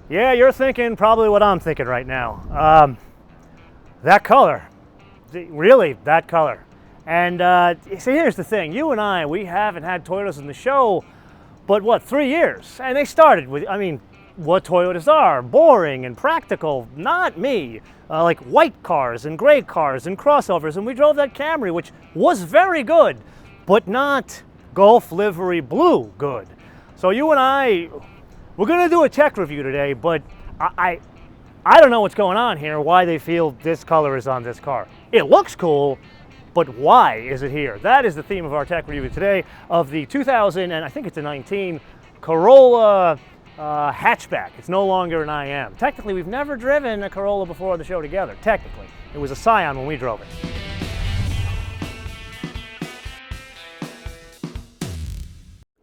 Yeah, you're thinking probably what I'm thinking right now. That color, really, that color. And see, here's the thing. You and I, we haven't had Toyotas in the show, but what, 3 years? And they started with, I mean, what Toyotas are, boring and practical, not me. Like white cars and gray cars and crossovers, and we drove that Camry, which was very good, but not Gulf livery blue good. So you and I, we're gonna do a tech review today, but I don't know what's going on here, why they feel this color is on this car. It looks cool, but why is it here? That is the theme of our tech review today of the 2000, and I think it's a 19, Corolla hatchback. It's no longer an IM. Technically, we've never driven a Corolla before on the show together, technically. It was a Scion when we drove it.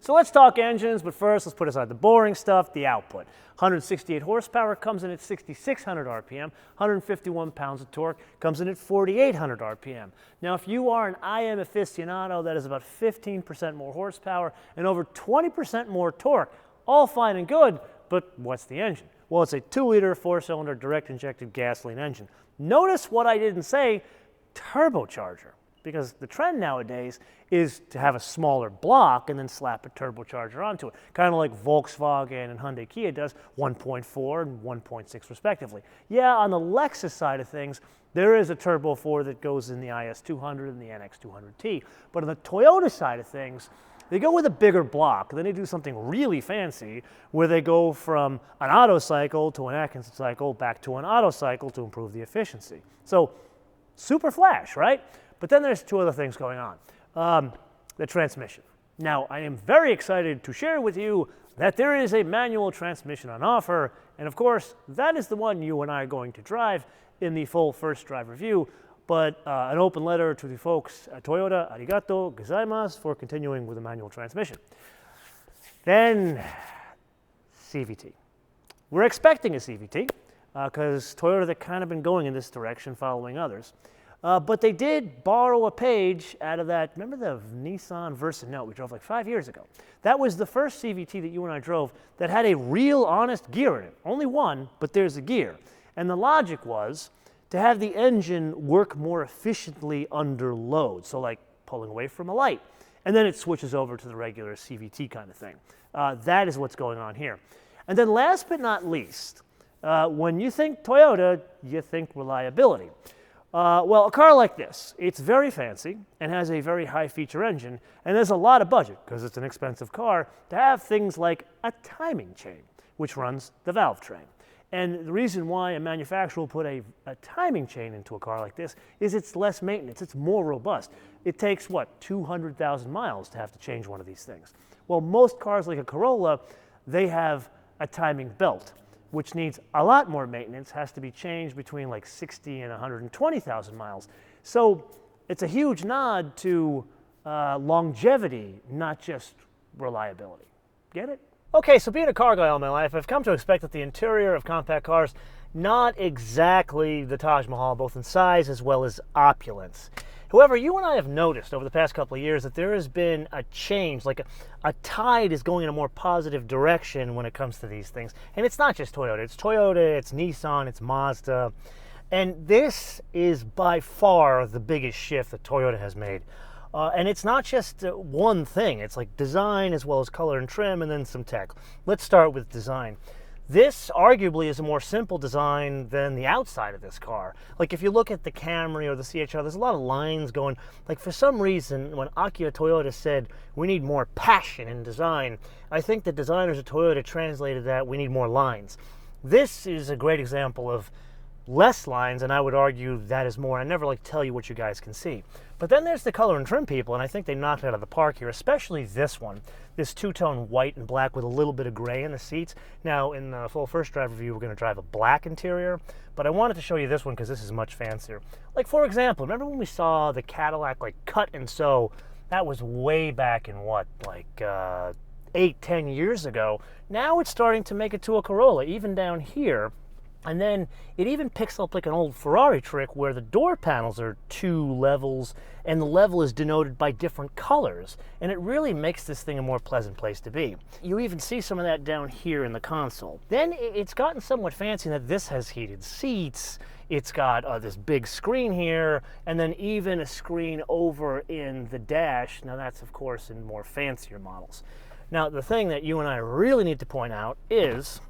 So let's talk engines, but first let's put aside the boring stuff, the output. 168 horsepower comes in at 6,600 RPM, 151 pounds of torque comes in at 4,800 RPM. Now if you are an IM aficionado, that is about 15% more horsepower and over 20% more torque. All fine and good, but what's the engine? Well, it's a 2-liter, 4-cylinder, direct-injected gasoline engine. Notice what I didn't say, turbocharger, because the trend nowadays is to have a smaller block and then slap a turbocharger onto it, kind of like Volkswagen and Hyundai Kia does, 1.4 and 1.6 respectively. Yeah, on the Lexus side of things, there is a Turbo 4 that goes in the IS200 and the NX200T, but on the Toyota side of things, they go with a bigger block, and then they do something really fancy where they go from an Otto cycle to an Atkinson cycle back to an Otto cycle to improve the efficiency. So, super flash, right? But then there's two other things going on. The transmission. Now, I am very excited to share with you that there is a manual transmission on offer, and of course, that is the one you and I are going to drive in the full first drive review. But an open letter to the folks at Toyota, arigato gozaimasu, for continuing with the manual transmission. Then, CVT. We're expecting a CVT, because Toyota, they've kind of been going in this direction, following others. But they did borrow a page out of that, remember the Nissan Versa Note we drove like 5 years ago? That was the first CVT that you and I drove that had a real honest gear in it. Only one, but there's a gear. And the logic was to have the engine work more efficiently under load, so like pulling away from a light. And then it switches over to the regular CVT kind of thing. That is what's going on here. And then last but not least, when you think Toyota, you think reliability. Well, a car like this, it's very fancy and has a very high feature engine, and there's a lot of budget, because it's an expensive car, to have things like a timing chain, which runs the valve train. And the reason why a manufacturer will put a timing chain into a car like this is it's less maintenance, it's more robust. It takes, what, 200,000 miles to have to change one of these things. Well, most cars like a Corolla, they have a timing belt, which needs a lot more maintenance, has to be changed between like 60 and 120,000 miles. So it's a huge nod to longevity, not just reliability. Get it? Okay, so being a car guy all my life, I've come to expect that the interior of compact cars, not exactly the Taj Mahal, both in size as well as opulence. However, you and I have noticed over the past couple of years that there has been a change, like a tide is going in a more positive direction when it comes to these things. And it's not just Toyota, it's Nissan, it's Mazda. And this is by far the biggest shift that Toyota has made. And it's not just one thing, it's like design as well as color and trim and then some tech. Let's start with design. This arguably is a more simple design than the outside of this car. Like if you look at the Camry or the CHR, there's a lot of lines going, like for some reason when Akio Toyoda said we need more passion in design, I think the designers at Toyota translated that we need more lines. This is a great example of less lines, and I would argue that is more. I never like to tell you what you guys can see. But then there's the color and trim people, and I think they knocked it out of the park here, especially this one. This two-tone white and black with a little bit of gray in the seats. Now, in the full first drive review, we're going to drive a black interior, but I wanted to show you this one because this is much fancier. Like, for example, remember when we saw the Cadillac, like, cut and sew? That was way back in, what, like 8-10 years ago. Now it's starting to make it to a Corolla, even down here. And then it even picks up like an old Ferrari trick where the door panels are 2 levels and the level is denoted by different colors. And it really makes this thing a more pleasant place to be. You even see some of that down here in the console. Then it's gotten somewhat fancy in that this has heated seats. It's got this big screen here, and then even a screen over in the dash. Now that's of course in more fancier models. Now the thing that you and I really need to point out is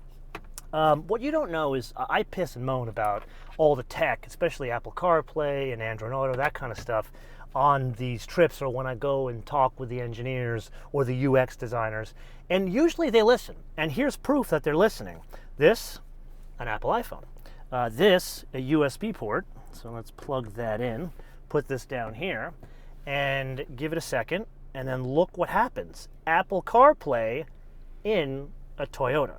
what you don't know is I piss and moan about all the tech, especially Apple CarPlay and Android Auto, that kind of stuff, on these trips or when I go and talk with the engineers or the UX designers. And usually they listen. And here's proof that they're listening. This, an Apple iPhone. This, a USB port. So let's plug that in, put this down here, and give it a second. And then look what happens. Apple CarPlay in a Toyota.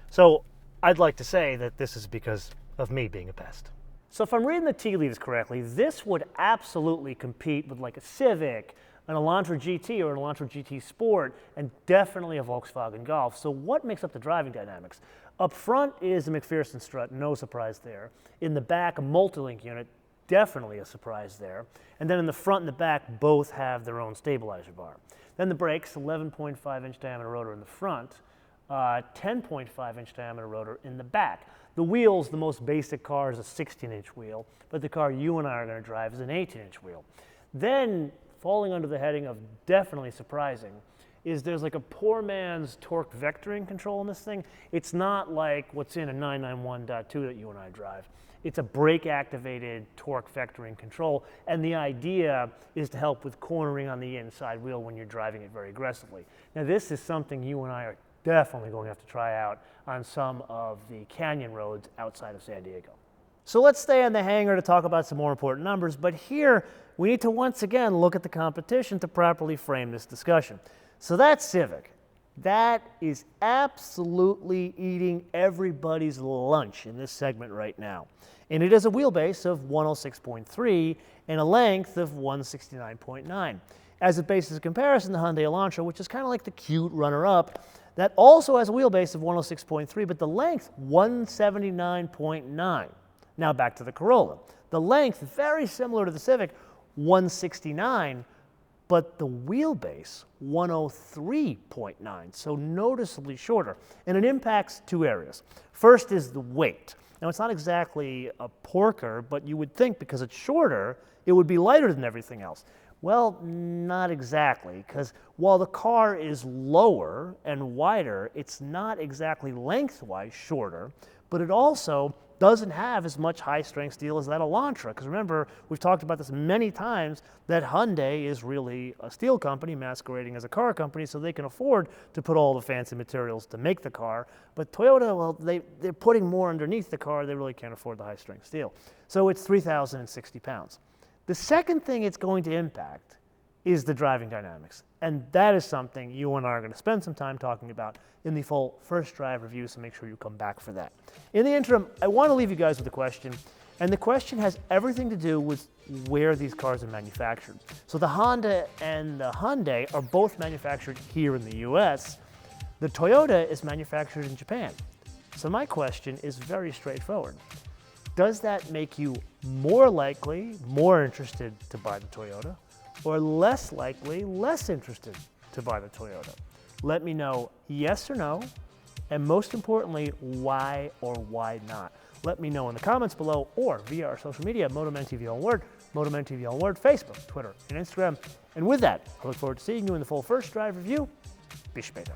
So I'd like to say that this is because of me being a pest. So if I'm reading the tea leaves correctly, this would absolutely compete with like a Civic, an Elantra GT or an Elantra GT Sport, and definitely a Volkswagen Golf. So what makes up the driving dynamics? Up front is a McPherson strut, no surprise there. In the back, a multi-link unit, definitely a surprise there. And then in the front and the back, both have their own stabilizer bar. Then the brakes, 11.5-inch diameter rotor in the front, 10.5-inch diameter rotor in the back. The wheels, the most basic car is a 16-inch wheel, but the car you and I are going to drive is an 18-inch wheel. Then, falling under the heading of definitely surprising, is there's like a poor man's torque vectoring control in this thing. It's not like what's in a 991.2 that you and I drive. It's a brake-activated torque vectoring control, and the idea is to help with cornering on the inside wheel when you're driving it very aggressively. Now, this is something you and I are definitely going to have to try out on some of the canyon roads outside of San Diego. So let's stay on the hangar to talk about some more important numbers, but here we need to once again look at the competition to properly frame this discussion. So that Civic, that is absolutely eating everybody's lunch in this segment right now. And it has a wheelbase of 106.3 and a length of 169.9. As a basis of comparison, the Hyundai Elantra, which is kind of like the cute runner-up, that also has a wheelbase of 106.3, but the length, 179.9. Now back to the Corolla. The length, very similar to the Civic, 169, but the wheelbase, 103.9, so noticeably shorter. And it impacts 2 areas. First is the weight. Now, it's not exactly a porker, but you would think because it's shorter, it would be lighter than everything else. Well, not exactly, because while the car is lower and wider, it's not exactly lengthwise shorter, but it also doesn't have as much high-strength steel as that Elantra. Because remember, we've talked about this many times, that Hyundai is really a steel company masquerading as a car company, so they can afford to put all the fancy materials to make the car. But Toyota, well, they're putting more underneath the car. They really can't afford the high-strength steel. So it's 3,060 pounds. The second thing it's going to impact is the driving dynamics. And that is something you and I are going to spend some time talking about in the full first drive review, so make sure you come back for that. In the interim, I want to leave you guys with a question, and the question has everything to do with where these cars are manufactured. So the Honda and the Hyundai are both manufactured here in the US. The Toyota is manufactured in Japan. So my question is very straightforward. Does that make you more likely, more interested to buy the Toyota, or less likely, less interested to buy the Toyota? Let me know yes or no, and most importantly, why or why not. Let me know in the comments below or via our social media, MotoManTV all word, MotoManTV all word, Facebook, Twitter, and Instagram. And with that, I look forward to seeing you in the full first drive review. Bis später.